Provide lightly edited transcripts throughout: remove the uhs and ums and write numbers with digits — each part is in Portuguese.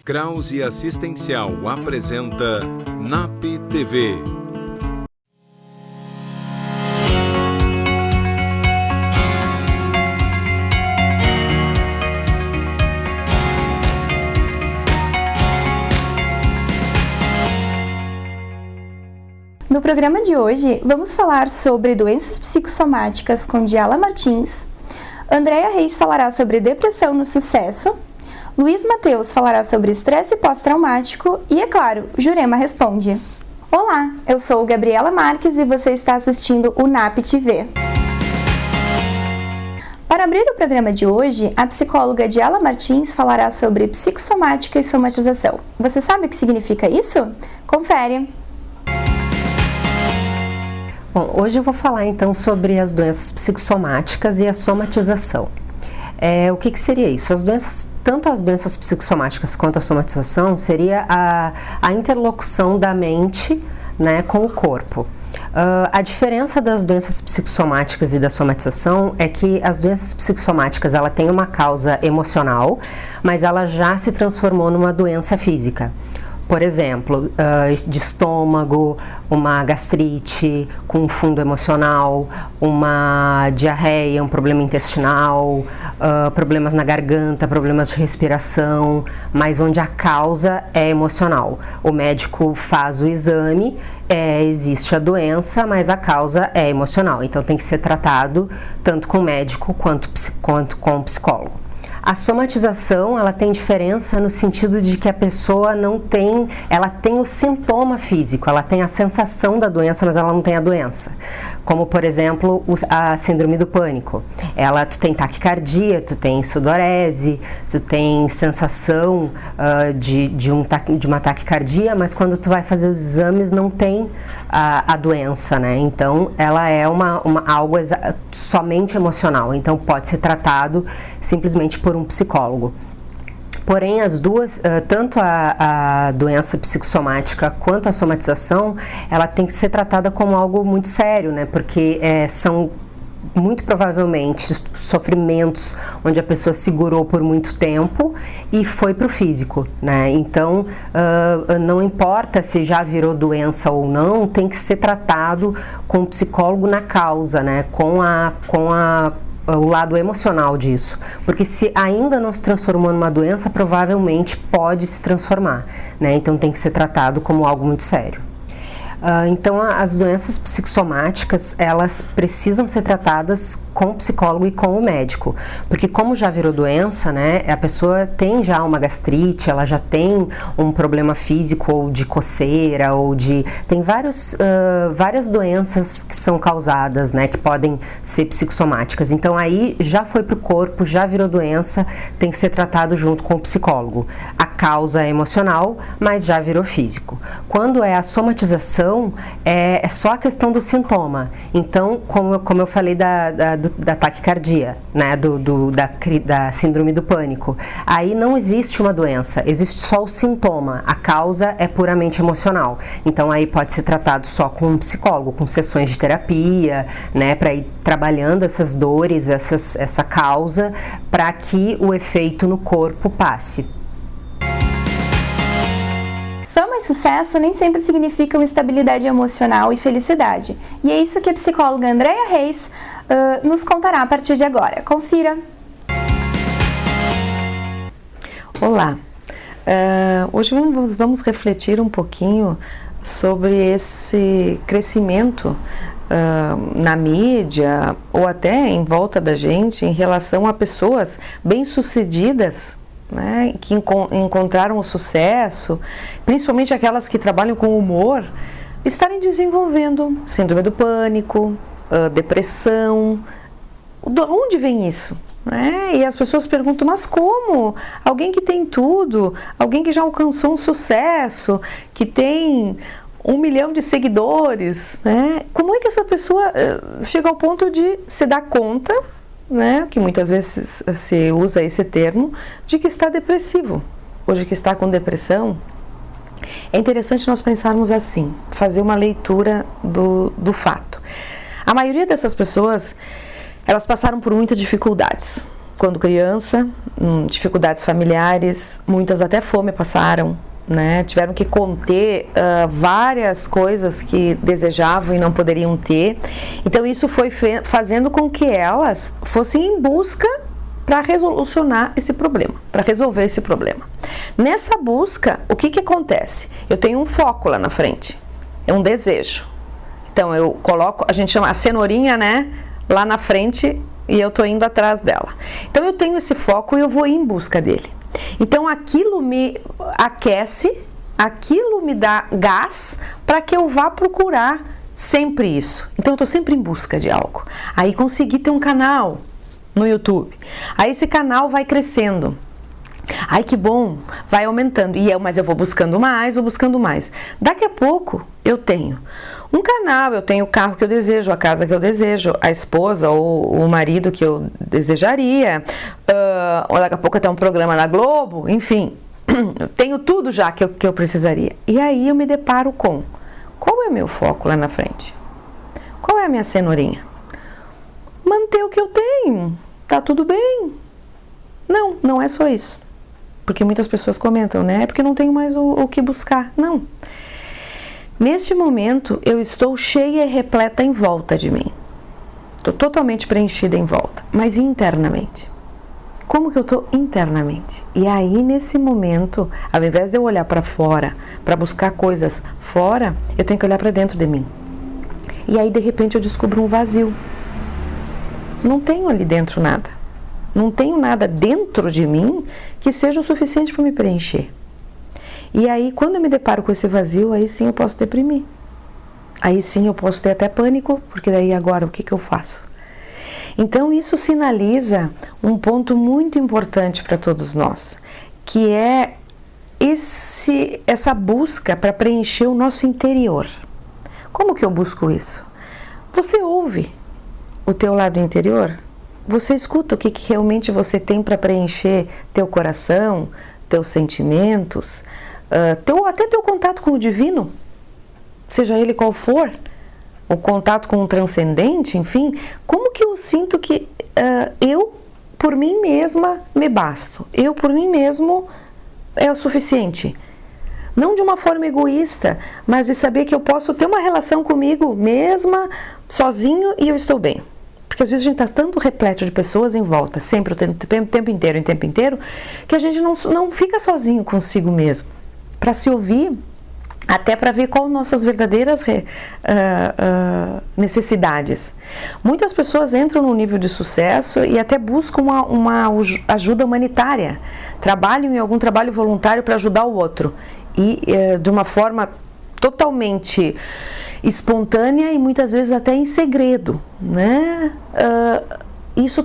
Krause Assistencial apresenta NAP TV. No programa de hoje, vamos falar sobre doenças psicossomáticas com Diala Martins. Andréa Reis falará sobre depressão no sucesso. Luiz Matheus falará sobre estresse pós-traumático e, é claro, Jurema responde. Olá, eu sou Gabriela Marques e você está assistindo o NAP TV. Para abrir o programa de hoje, a psicóloga Diala Martins falará sobre psicossomática e somatização. Você sabe o que significa isso? Confere! Bom, hoje eu vou falar então sobre as doenças psicossomáticas e a somatização. O que seria isso? Tanto as doenças psicossomáticas quanto a somatização seria a interlocução da mente, né, com o corpo. A diferença das doenças psicossomáticas e da somatização é que as doenças psicossomáticas ela tem uma causa emocional, mas ela já se transformou numa doença física. Por exemplo, de estômago, uma gastrite com fundo emocional, uma diarreia, um problema intestinal, problemas na garganta, problemas de respiração, mas onde a causa é emocional. O médico faz o exame, existe a doença, mas a causa é emocional. Então tem que ser tratado tanto com o médico quanto com o psicólogo. A somatização, ela tem diferença no sentido de que a pessoa ela tem o sintoma físico, ela tem a sensação da doença, mas ela não tem a doença. Como, por exemplo, a síndrome do pânico. Tu tem taquicardia, tu tem sudorese, tu tem sensação de uma taquicardia, mas quando tu vai fazer os exames não tem a doença, né? Então, ela é algo somente emocional, então pode ser tratado simplesmente por um psicólogo. Porém, as duas, tanto a doença psicossomática quanto a somatização, ela tem que ser tratada como algo muito sério, né? Porque são muito provavelmente sofrimentos onde a pessoa segurou por muito tempo e foi para o físico, né? Então, não importa se já virou doença ou não, tem que ser tratado com o psicólogo na causa, né? Com o lado emocional disso, porque se ainda não se transformou numa doença, provavelmente pode se transformar, né? Então tem que ser tratado como algo muito sério. Então as doenças psicossomáticas, elas precisam ser tratadas com o psicólogo e com o médico, porque como já virou doença, né, a pessoa tem já uma gastrite, ela já tem um problema físico ou de coceira, tem várias doenças que são causadas, né, que podem ser psicossomáticas. Então aí já foi para o corpo, já virou doença, tem que ser tratado junto com o psicólogo. A causa é emocional, mas já virou físico. Quando é a somatização, é só a questão do sintoma. Então, como eu falei da taquicardia, né, da síndrome do pânico, aí não existe uma doença, existe só o sintoma, a causa é puramente emocional. Então aí pode ser tratado só com um psicólogo, com sessões de terapia, né, para ir trabalhando essas dores, essa causa, para que o efeito no corpo passe. Fama e sucesso nem sempre significam estabilidade emocional e felicidade. E é isso que a psicóloga Andréa Reis nos contará a partir de agora. Confira! Olá! Hoje vamos refletir um pouquinho sobre esse crescimento na mídia ou até em volta da gente em relação a pessoas bem-sucedidas, né, que encontraram o sucesso, principalmente aquelas que trabalham com humor, estarem desenvolvendo síndrome do pânico, depressão. De onde vem isso? E as pessoas perguntam, mas como? Alguém que tem tudo, alguém que já alcançou um sucesso, que tem 1 milhão de seguidores, né? Como é que essa pessoa chega ao ponto de se dar conta, né, que muitas vezes se usa esse termo, de que está depressivo, ou de que está com depressão? É interessante nós pensarmos assim, fazer uma leitura do fato. A maioria dessas pessoas, elas passaram por muitas dificuldades. Quando criança, dificuldades familiares, muitas até fome passaram, né? Tiveram que conter várias coisas que desejavam e não poderiam ter. Então isso foi fazendo com que elas fossem em busca para resolucionar esse problema, para resolver esse problema. Nessa busca, o que acontece? Eu tenho um foco lá na frente, é um desejo. Então eu coloco, a gente chama a cenourinha, né, lá na frente, e eu tô indo atrás dela. Então eu tenho esse foco e eu vou em busca dele. Então aquilo me aquece, aquilo me dá gás para que eu vá procurar sempre isso. Então eu tô sempre em busca de algo. Aí consegui ter um canal no YouTube. Aí esse canal vai crescendo. Ai, que bom, vai aumentando. Mas eu vou buscando mais, Daqui a pouco eu tenho um canal, eu tenho o carro que eu desejo, a casa que eu desejo, a esposa ou o marido que eu desejaria, ou daqui a pouco até um programa na Globo, enfim, eu tenho tudo já que eu precisaria. E aí eu me deparo com: qual é o meu foco lá na frente? Qual é a minha cenourinha? Manter o que eu tenho, tá tudo bem. Não é só isso. Porque muitas pessoas comentam, né? É porque não tenho mais o que buscar. Não. Neste momento, eu estou cheia e repleta em volta de mim. Estou totalmente preenchida em volta, mas internamente. Como que eu estou internamente? E aí, nesse momento, ao invés de eu olhar para fora, para buscar coisas fora, eu tenho que olhar para dentro de mim. E aí, de repente, eu descubro um vazio. Não tenho ali dentro nada. Não tenho nada dentro de mim que seja o suficiente para me preencher. E aí, quando eu me deparo com esse vazio, aí sim eu posso deprimir. Aí sim eu posso ter até pânico, porque daí agora o que eu faço? Então isso sinaliza um ponto muito importante para todos nós, que é essa busca para preencher o nosso interior. Como que eu busco isso? Você ouve o teu lado interior? Você escuta o que realmente você tem para preencher teu coração, teus sentimentos, até teu contato com o divino, seja ele qual for, o contato com o transcendente, enfim. Como que eu sinto que eu, por mim mesma, me basto? Eu, por mim mesmo, é o suficiente? Não de uma forma egoísta, mas de saber que eu posso ter uma relação comigo mesma, sozinho, e eu estou bem. Porque às vezes a gente está tanto repleto de pessoas em volta, sempre, o tempo inteiro, que a gente não fica sozinho consigo mesmo. Para se ouvir, até para ver quais nossas verdadeiras necessidades. Muitas pessoas entram num nível de sucesso e até buscam uma ajuda humanitária. Trabalham em algum trabalho voluntário para ajudar o outro. E de uma forma totalmente espontânea e muitas vezes até em segredo, né? Isso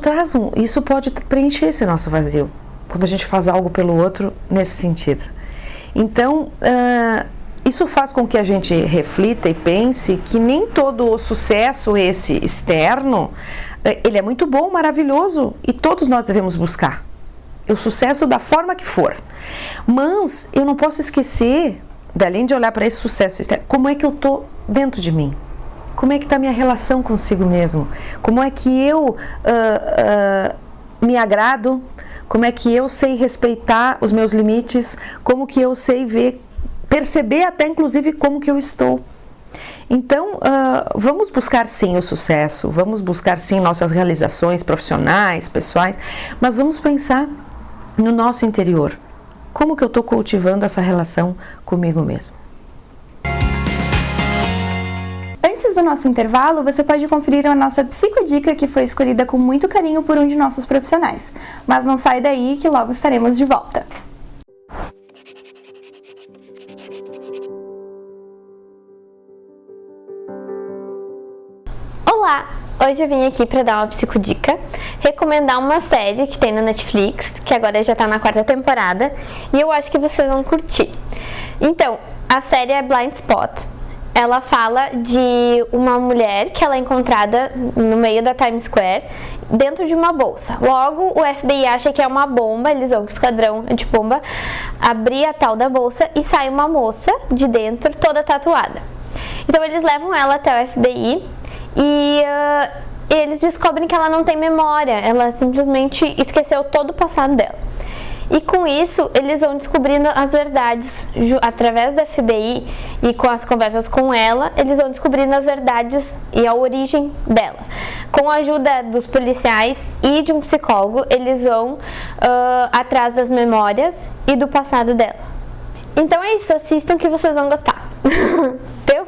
pode preencher esse nosso vazio, quando a gente faz algo pelo outro nesse sentido. Então, isso faz com que a gente reflita e pense que nem todo o sucesso esse externo, ele é muito bom, maravilhoso, e todos nós devemos buscar o sucesso da forma que for. Mas eu não posso esquecer, além de olhar para esse sucesso externo, como é que eu estou dentro de mim? Como é que está a minha relação consigo mesmo? Como é que eu me agrado? Como é que eu sei respeitar os meus limites? Como que eu sei perceber até inclusive como que eu estou? Então, vamos buscar sim o sucesso, vamos buscar sim nossas realizações profissionais, pessoais, mas vamos pensar no nosso interior. Como que eu estou cultivando essa relação comigo mesmo? Antes do nosso intervalo, você pode conferir a nossa psicodica, que foi escolhida com muito carinho por um de nossos profissionais. Mas não sai daí que logo estaremos de volta. Olá! Hoje eu vim aqui para dar uma psicodica, recomendar uma série que tem na Netflix, que agora já está na 4ª temporada, e eu acho que vocês vão curtir. Então, a série é Blind Spot. ela fala de uma mulher que ela é encontrada no meio da Times Square, dentro de uma bolsa. Logo, o FBI acha que é uma bomba, eles vão com o esquadrão antibomba abrir a tal da bolsa e sai uma moça de dentro, toda tatuada. Então eles levam ela até o FBI e eles descobrem que ela não tem memória, ela simplesmente esqueceu todo o passado dela. E com isso, eles vão descobrindo as verdades, através do FBI e com as conversas com ela, eles vão descobrindo as verdades e a origem dela. Com a ajuda dos policiais e de um psicólogo, eles vão atrás das memórias e do passado dela. Então é isso, assistam que vocês vão gostar. Viu?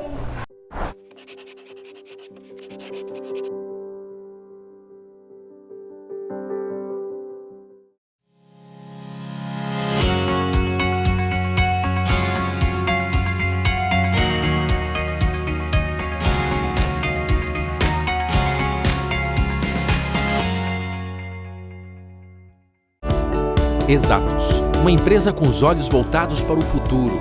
Exatos, uma empresa com os olhos voltados para o futuro,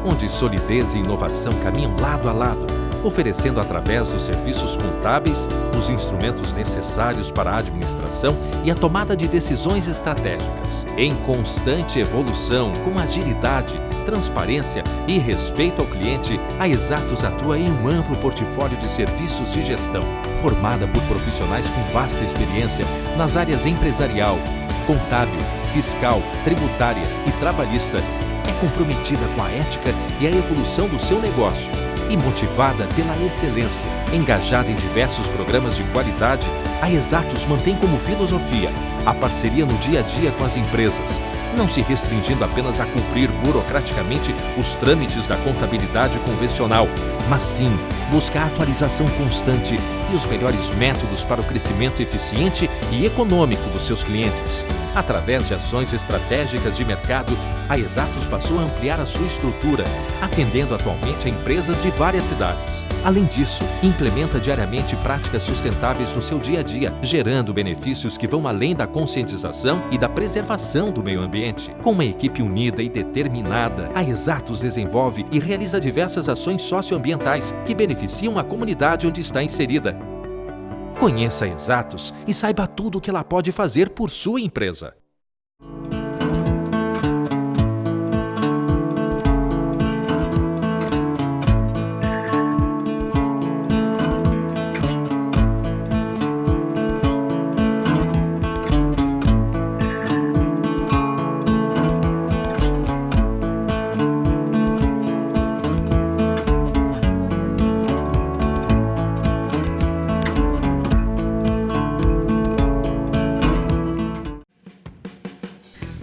onde solidez e inovação caminham lado a lado, oferecendo através dos serviços contábeis os instrumentos necessários para a administração e a tomada de decisões estratégicas. Em constante evolução, com agilidade, transparência e respeito ao cliente, a Exatos atua em um amplo portfólio de serviços de gestão, formada por profissionais com vasta experiência nas áreas empresarial, contábil, fiscal, tributária e trabalhista. É comprometida com a ética e a evolução do seu negócio e motivada pela excelência. Engajada em diversos programas de qualidade, a Exatos mantém como filosofia a parceria no dia a dia com as empresas, não se restringindo apenas a cumprir burocraticamente os trâmites da contabilidade convencional, mas sim buscar a atualização constante e os melhores métodos para o crescimento eficiente e econômico dos seus clientes. Através de ações estratégicas de mercado, a Exatos passou a ampliar a sua estrutura, atendendo atualmente a empresas de várias cidades. Além disso, implementa diariamente práticas sustentáveis no seu dia a dia, gerando benefícios que vão além da conscientização e da preservação do meio ambiente. Com uma equipe unida e determinada, a Exatos desenvolve e realiza diversas ações socioambientais que beneficiam a comunidade onde está inserida. Conheça a Exatos e saiba tudo o que ela pode fazer por sua empresa.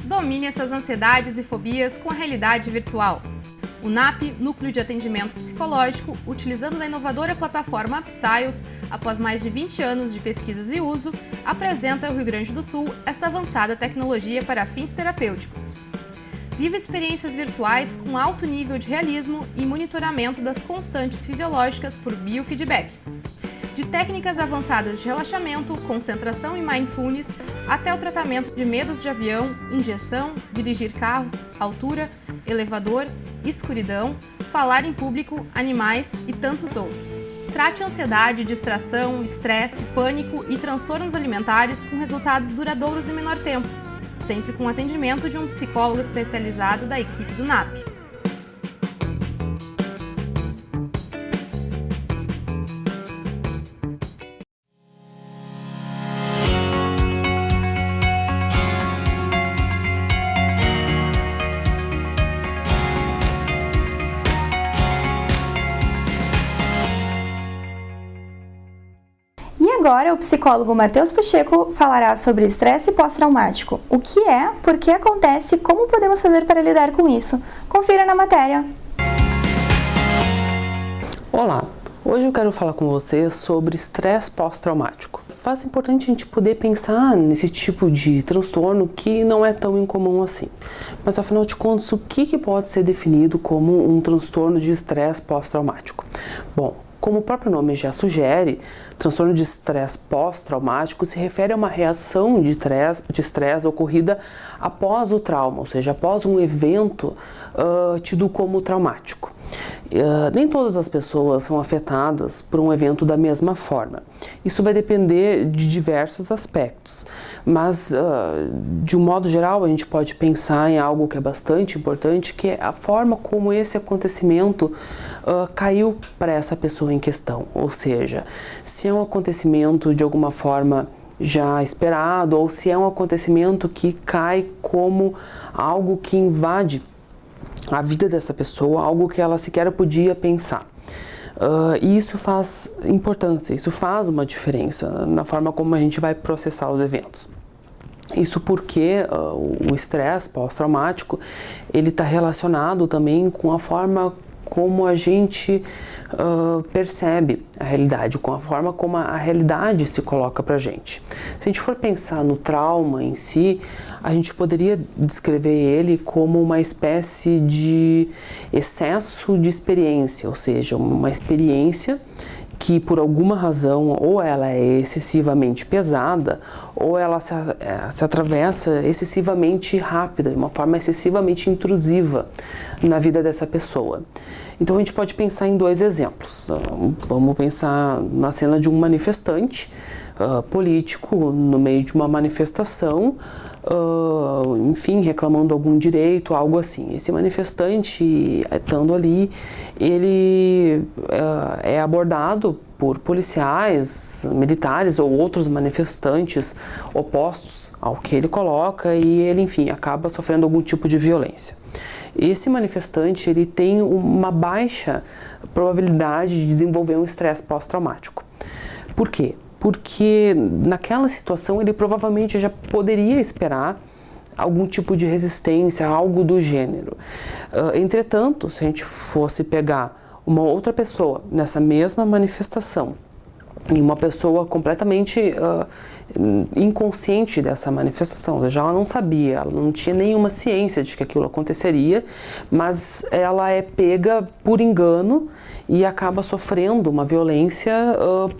Domine essas ansiedades e fobias com a realidade virtual. O NAP, Núcleo de Atendimento Psicológico, utilizando a inovadora plataforma Psyos, após mais de 20 anos de pesquisas e uso, apresenta ao Rio Grande do Sul esta avançada tecnologia para fins terapêuticos. Viva experiências virtuais com alto nível de realismo e monitoramento das constantes fisiológicas por biofeedback. De técnicas avançadas de relaxamento, concentração e mindfulness, até o tratamento de medos de avião, injeção, dirigir carros, altura, elevador, escuridão, falar em público, animais e tantos outros. Trate ansiedade, distração, estresse, pânico e transtornos alimentares com resultados duradouros em menor tempo, sempre com atendimento de um psicólogo especializado da equipe do NAP. Agora, o psicólogo Matheus Pacheco falará sobre estresse pós-traumático. O que é, por que acontece e como podemos fazer para lidar com isso. Confira na matéria. Olá, hoje eu quero falar com vocês sobre estresse pós-traumático. Faz importante a gente poder pensar nesse tipo de transtorno que não é tão incomum assim. Mas afinal de contas, o que pode ser definido como um transtorno de estresse pós-traumático? Bom, como o próprio nome já sugere, transtorno de estresse pós-traumático se refere a uma reação de estresse ocorrida após o trauma, ou seja, após um evento tido como traumático. Nem todas as pessoas são afetadas por um evento da mesma forma. Isso vai depender de diversos aspectos, mas de um modo geral a gente pode pensar em algo que é bastante importante, que é a forma como esse acontecimento caiu para essa pessoa em questão. Ou seja, se é um acontecimento de alguma forma já esperado, ou se é um acontecimento que cai como algo que invade a vida dessa pessoa, algo que ela sequer podia pensar. E isso faz importância, isso faz uma diferença na forma como a gente vai processar os eventos. Isso porque o estresse pós-traumático, ele está relacionado também com a forma como a gente percebe a realidade, com a forma como a realidade se coloca para a gente. Se a gente for pensar no trauma em si, a gente poderia descrever ele como uma espécie de excesso de experiência, ou seja, uma experiência que por alguma razão ou ela é excessivamente pesada ou ela se atravessa excessivamente rápida, de uma forma excessivamente intrusiva na vida dessa pessoa. Então a gente pode pensar em 2 exemplos. Vamos pensar na cena de um manifestante político no meio de uma manifestação, enfim, reclamando algum direito, algo assim. Esse manifestante, estando ali, ele é abordado por policiais, militares ou outros manifestantes opostos ao que ele coloca e ele, enfim, acaba sofrendo algum tipo de violência. Esse manifestante, ele tem uma baixa probabilidade de desenvolver um estresse pós-traumático. Por quê? Porque naquela situação ele provavelmente já poderia esperar algum tipo de resistência, algo do gênero. Entretanto, se a gente fosse pegar uma outra pessoa nessa mesma manifestação, e uma pessoa completamente inconsciente dessa manifestação, ou seja, ela não sabia, ela não tinha nenhuma ciência de que aquilo aconteceria, mas ela é pega por engano e acaba sofrendo uma violência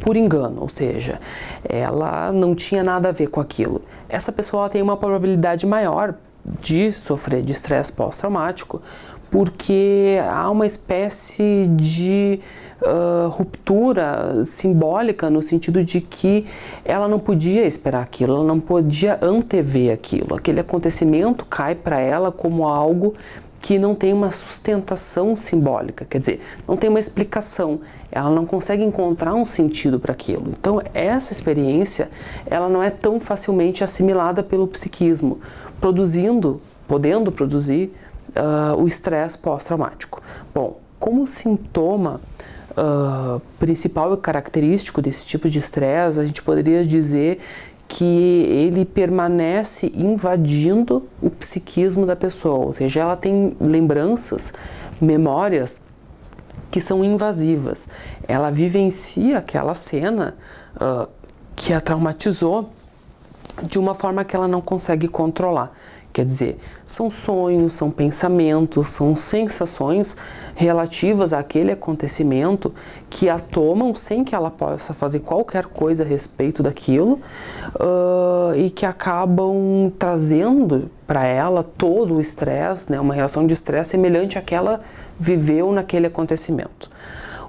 por engano, ou seja, ela não tinha nada a ver com aquilo. Essa pessoa ela tem uma probabilidade maior de sofrer de estresse pós-traumático, porque há uma espécie de ruptura simbólica no sentido de que ela não podia esperar aquilo, ela não podia antever aquilo. Aquele acontecimento cai para ela como algo que não tem uma sustentação simbólica, quer dizer, não tem uma explicação, ela não consegue encontrar um sentido para aquilo. Então, essa experiência, ela não é tão facilmente assimilada pelo psiquismo, podendo produzir o estresse pós-traumático. Bom, como sintoma principal e característico desse tipo de estresse, a gente poderia dizer que ele permanece invadindo o psiquismo da pessoa, ou seja, ela tem lembranças, memórias que são invasivas. Ela vivencia aquela cena que a traumatizou de uma forma que ela não consegue controlar. Quer dizer, são sonhos, são pensamentos, são sensações relativas àquele acontecimento que a tomam sem que ela possa fazer qualquer coisa a respeito daquilo e que acabam trazendo para ela todo o estresse, né, uma reação de estresse semelhante à que ela viveu naquele acontecimento.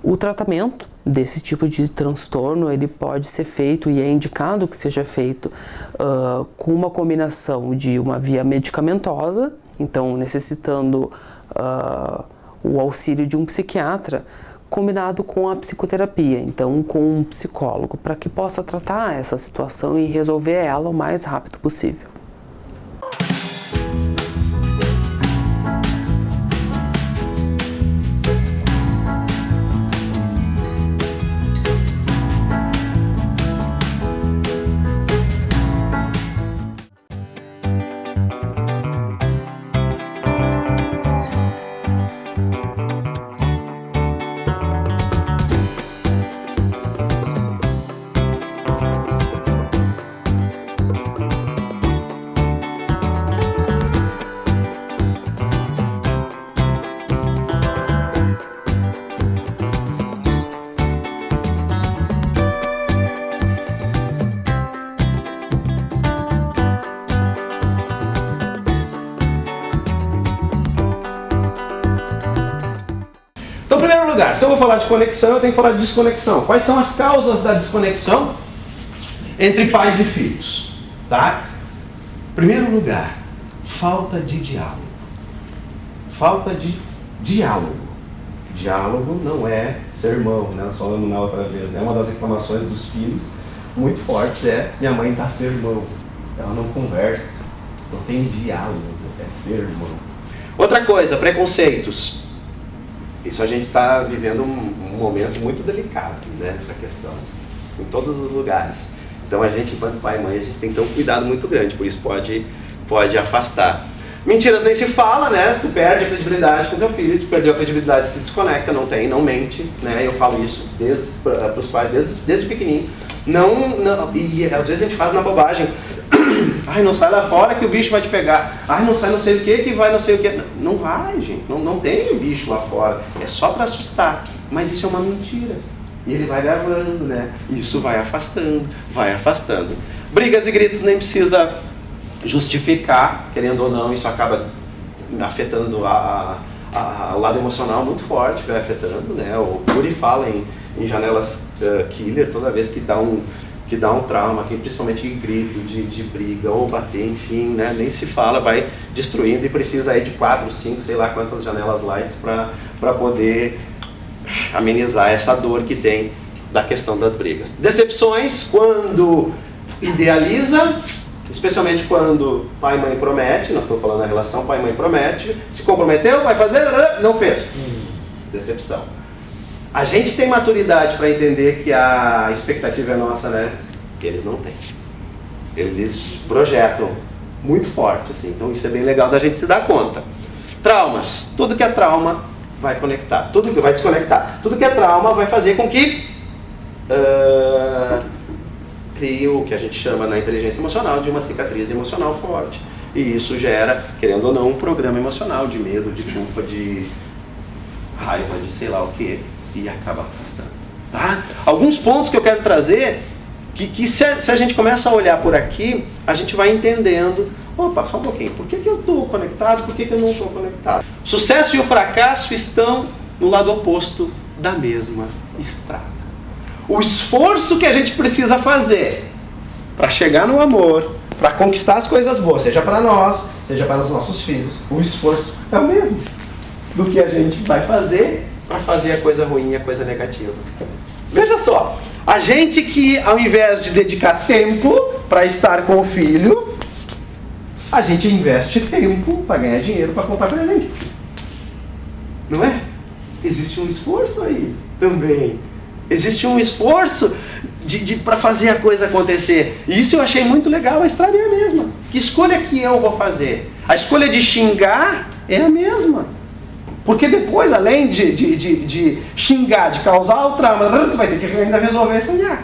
O tratamento desse tipo de transtorno ele pode ser feito e é indicado que seja feito com uma combinação de uma via medicamentosa, então necessitando o auxílio de um psiquiatra, combinado com a psicoterapia, então com um psicólogo, para que possa tratar essa situação e resolver ela o mais rápido possível. lugar, se eu vou falar de conexão, eu tenho que falar de desconexão. Quais são as causas da desconexão entre pais e filhos? Tá? Primeiro lugar, falta de diálogo. Falta de diálogo. Diálogo não é sermão, né? Nós falamos na outra vez, né? Uma das reclamações dos filhos muito fortes é: minha mãe dá sermão. Ela não conversa, não tem diálogo, é sermão. Outra coisa, preconceitos. Isso a gente está vivendo um momento muito delicado, né, nessa questão, em todos os lugares. Então a gente, enquanto pai e mãe, a gente tem que ter um cuidado muito grande, por isso pode afastar. Mentiras nem se fala, né? Tu perde a credibilidade com teu filho, tu perdeu a credibilidade, se desconecta, não mente, né? Eu falo isso para os pais desde pequenininho. Não, e às vezes a gente faz na bobagem. Ai, não sai lá fora que o bicho vai te pegar. Ai, não sai não sei o que vai não sei o que. Não vai, gente. Não tem bicho lá fora. É só para assustar. Mas isso é uma mentira. E ele vai gravando, né? Isso vai afastando. Brigas e gritos nem precisa justificar, querendo ou não, isso acaba afetando o lado emocional muito forte, vai afetando, né? O Cury fala em janelas killer toda vez que dá um trauma, que principalmente de grito, de briga ou bater, enfim, né? Nem se fala, vai destruindo e precisa aí de 4, 5, sei lá quantas janelas lights para poder amenizar essa dor que tem da questão das brigas. Decepções, quando idealiza, especialmente quando pai e mãe promete, nós estamos falando da relação, pai e mãe promete, se comprometeu, vai fazer, não fez. Decepção. A gente tem maturidade para entender que a expectativa é nossa, né? Eles não têm. Eles projetam muito forte, assim. Então isso é bem legal da gente se dar conta. Traumas. Tudo que é trauma vai conectar. Tudo que vai desconectar. Tudo que é trauma vai fazer com que crie o que a gente chama na inteligência emocional de uma cicatriz emocional forte. E isso gera, querendo ou não, um programa emocional de medo, de culpa, de raiva, de sei lá o que, e acaba afastando. Tá? Alguns pontos que eu quero trazer, que se a gente começa a olhar por aqui, a gente vai entendendo, opa, só um pouquinho, por que eu estou conectado, por que eu não estou conectado? Sucesso e o fracasso estão no lado oposto da mesma estrada. O esforço que a gente precisa fazer para chegar no amor, para conquistar as coisas boas, seja para nós, seja para os nossos filhos, o esforço é o mesmo do que a gente vai fazer para fazer a coisa ruim, a coisa negativa. Veja só, a gente que ao invés de dedicar tempo para estar com o filho, a gente investe tempo para ganhar dinheiro para comprar presente. Não é? Existe um esforço aí também. Existe um esforço para fazer a coisa acontecer. E isso eu achei muito legal, a estrada é a mesma. Que escolha que eu vou fazer? A escolha de xingar é a mesma. Porque depois, além de xingar, de causar o trauma, tu vai ter que ainda resolver esse nhaca.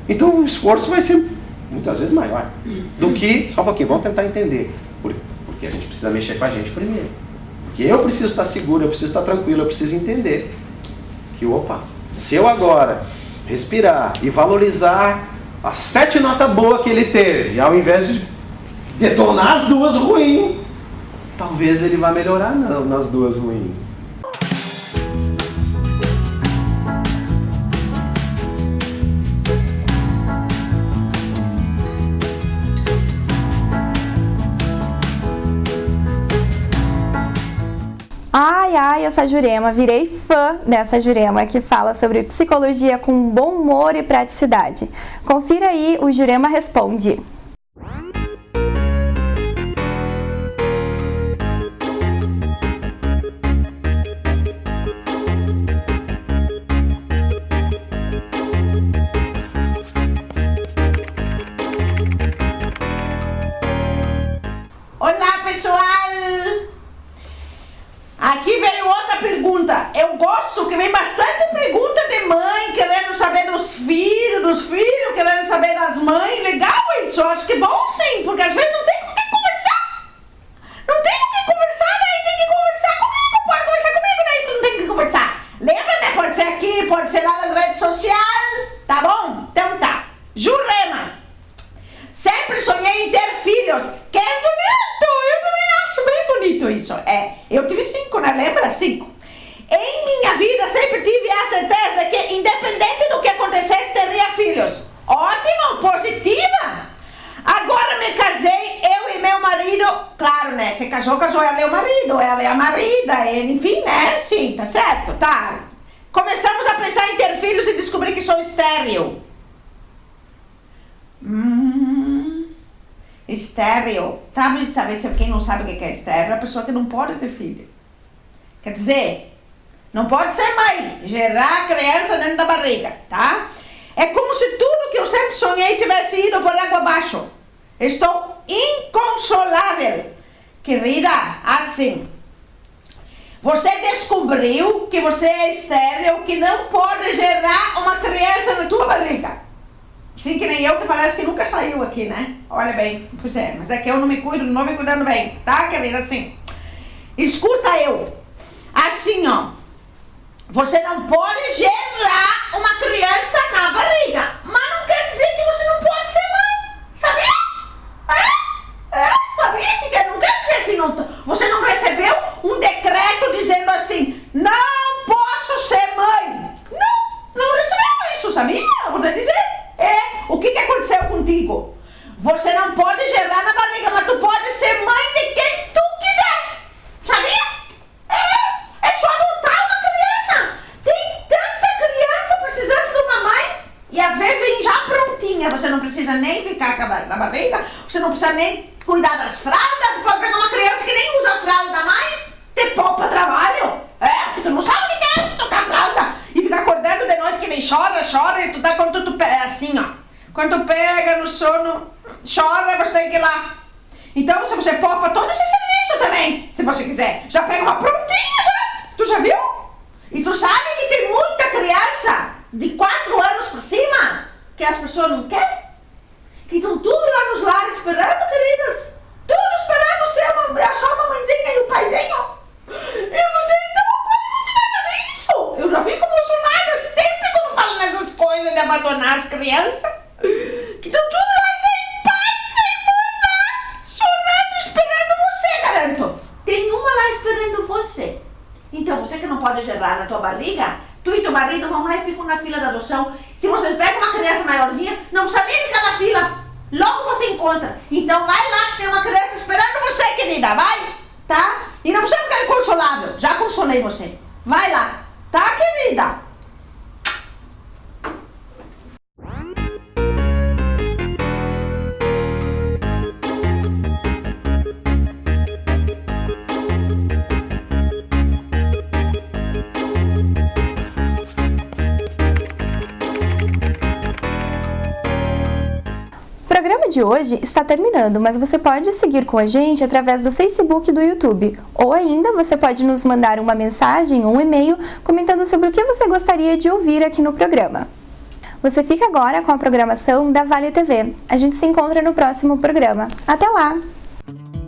Então o esforço vai ser muitas vezes maior do que... Só um pouquinho, vamos tentar entender. Porque a gente precisa mexer com a gente primeiro. Porque eu preciso estar seguro, eu preciso estar tranquilo, eu preciso entender que, opa, se eu agora respirar e valorizar as 7 notas boas que ele teve, ao invés de detonar as 2 ruins, talvez ele vá melhorar não nas 2 ruins. Ai, essa Jurema, virei fã dessa Jurema que fala sobre psicologia com bom humor e praticidade. Confira aí, o Jurema Responde. Olá, pessoal! Aqui veio outra pergunta. Eu gosto que vem bastante pergunta de mãe querendo saber dos filhos querendo saber das mães. Legal isso, acho que é bom sim, porque às vezes não tem com quem conversar. Não tem com quem conversar, daí tem que conversar comigo. Pode conversar comigo, daí você não tem que conversar. Lembra, né? Pode ser aqui, pode ser lá nas redes sociais, tá bom? Então tá. Jurema, sempre sonhei em ter filhos. Que é bonito! Eu também acho bem bonito isso. Eu tive 5, né? Lembra? 5. em minha vida sempre tive a certeza que, independente do que acontecesse, teria filhos. Ótimo, positiva. Agora me casei, eu e meu marido, claro, né, se casou, ela é o marido, ela é a marida, enfim, né, sim, tá certo, tá. Começamos a pensar em ter filhos e descobri que sou estéril. Estéril. Sabe se quem não sabe o que é estéril? É a pessoa que não pode ter filho. Quer dizer, não pode ser mãe, gerar criança dentro da barriga, tá? É como se tudo que eu sempre sonhei tivesse ido por água abaixo. Estou inconsolável. Querida, assim, você descobriu que você é estéril, que não pode gerar uma criança na tua barriga. Sim, que nem eu, que parece que nunca saiu aqui, né? Olha bem, pois é, mas é que eu não me cuido, não me cuidando bem, tá, querida? Assim, escuta eu. Assim, ó, você não pode gerar uma criança na barriga, mas não quer dizer que você não pode ser mãe, sabia? Sabia que não quer dizer assim, você não recebeu um decreto dizendo assim, não posso ser mãe. Não recebeu isso, sabia? Vou te dizer. O que aconteceu contigo? Você não pode gerar na barriga, mas tu pode ser mãe de quem tu quiser, sabia? É só adotar uma criança. Tem tanta criança precisando de uma mãe e às vezes vem já prontinha. Você não precisa nem ficar na barriga, você não precisa nem cuidar das fraldas. Pode pegar uma criança que nem usa fralda mais, te poupa trabalho. Porque tu não sabe o que é tocar fralda e ficar acordando de noite que nem chora e tu tá quando tu assim, ó. Quando tu pega no sono, chora, você tem que ir lá. Então, se você poupa todo esse serviço também, se você quiser, já pega uma prontinha já. Tu já viu? E tu sabe que tem muita criança de 4 anos pra cima que as pessoas não querem? Que estão tudo lá nos lares esperando, queridas. Tudo esperando achar uma mãezinha e um paizinho. Eu não sei então como você vai fazer isso. Eu já fico emocionada sempre quando falo nessas coisas de abandonar as crianças. Que estão tudo lá sem pai, sem mãe lá, chorando, esperando você, garanto. Tem uma lá esperando você. Então, você que não pode gerar na tua barriga, tu e teu marido vão lá e ficam na fila da adoção. Se vocês pegam uma criança maiorzinha, não precisa nem ficar na fila. Logo você encontra. Então vai lá que tem uma criança esperando você, querida. Vai, tá? E não precisa ficar inconsolável. Já consolei você. Vai lá, tá, querida? O programa de hoje está terminando, mas você pode seguir com a gente através do Facebook e do YouTube. Ou ainda, você pode nos mandar uma mensagem ou um e-mail comentando sobre o que você gostaria de ouvir aqui no programa. Você fica agora com a programação da Vale TV. A gente se encontra no próximo programa. Até lá!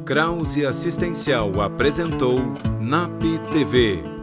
Krause Assistencial apresentou NAP TV.